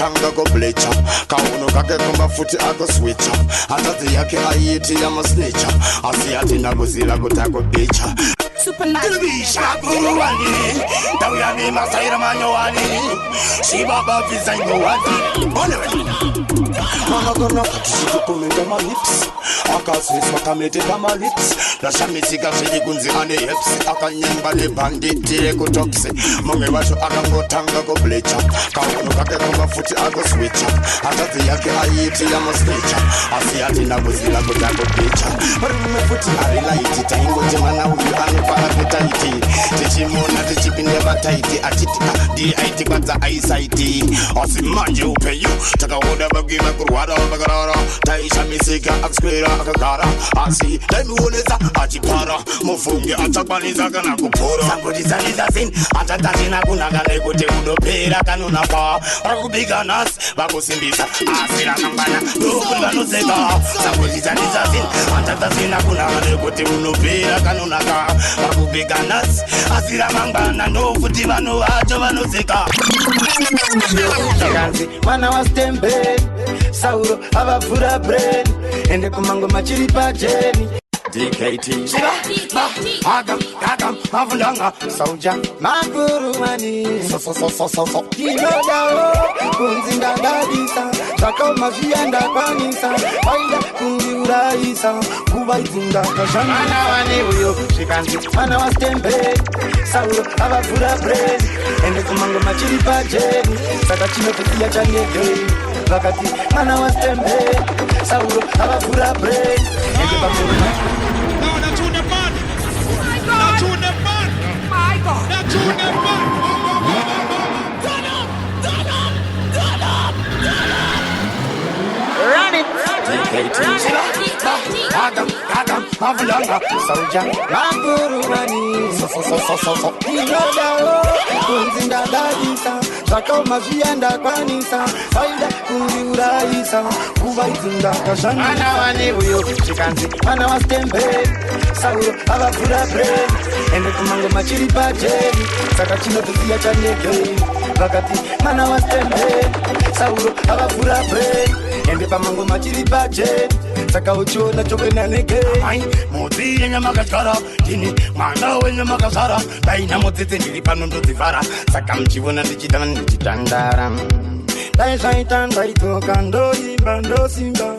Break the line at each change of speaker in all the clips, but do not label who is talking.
akangotanga kublecha kauno kake kumba futi akoswicha hanzvadzi yake aiti yamusnicha asi yatina kuzira kuti akubicha Shakuruani, Tawiani Masaira Manuani, Shibaba Vizaingoati. Mama gonna cut my lips. I can't say what I'm making my lips. The Shamisika Shiligunzi on the hips. I can yamba the bandit, Tireko Toxi. Monge Washo, I can go tanga go bleacher. Kauno Kakama Futi, I go switcher. I got the Yaki, I eat Yamasnicha. I see Atina Buzilla go taco picture. But my foot, I like it. I go to Mana, appetite. Mwana tichipi never tight. Atitika D.I.T. kwanza eyesight. Osimanje upeyu taka hoda bagina kurwada bagarara. Taisha misika akskwera akagara. Asi taimuoneza achipara. Mufungi achakbaniza kana kupora. Kudhiza sin atatashina kunagane kuti unopera kanuna pa. Rakubiga nas bakusimbisa. Asira kambana nukunda nuzeka. Kudhiza sin atatashina kunagane kuti unopera kanuna ka. Big nuts, asira mangana no futi vano acho vanozeka. Mwana waStembeni, Sauro avavhura brain, ende kumango machiri pajeni. DKT Agam Mavundanga Souljah Maguru Mani So Kinodao Kunzinda Dhiza Zakoma Vianda Kwanisa Waida Kundi Uraisa Kuwaizinda Mwana wani uyo Shikanzi Mwana waStembeni Sauro avavhura brain ende kumango machiri pajeni Saka chino kutia chanege Vakati Mwana waStembeni Sauro avavhura brain ende kumango Agam Mavundanga Souljah Maguru Mani So Kinodao Kunzinda Dhiza Zakoma Vianda Kwanisa Waida Kundi Uraisa Kuwaizinda Mwana wani uyo Shikanzi Mwana waStembeni Sauro avavhura brain ende kumango machiri pajeni Saka chino kutia chanege Vakati Mwana waStembeni Sauro avavhura brain ende pamango machiri pajeni Saka uchona chokena nege Mudhi yenye makashara Kini mwana wenye makashara Daina mutete nili panondo zivara Saka mchivona ndichitandara Daishaitanda itoka ndo imba ndo simba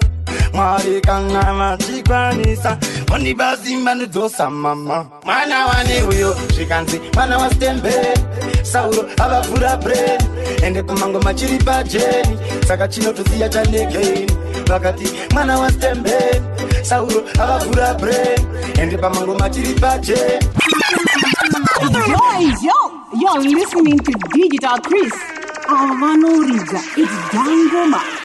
Mwari kana machikwanisa Wani bazimba nudosa mama Mwana wani uyo Shikanzi Mwana waStembeni Sauro avavhura brain ende kumango machiri pajeni Saka chino tuziya chanege Vakati Mwana waStembeni Sauro avavhura brain ende pamango machiri pajeni.
You're listening to Digital Chris. Kudhiza. It's Dangoma.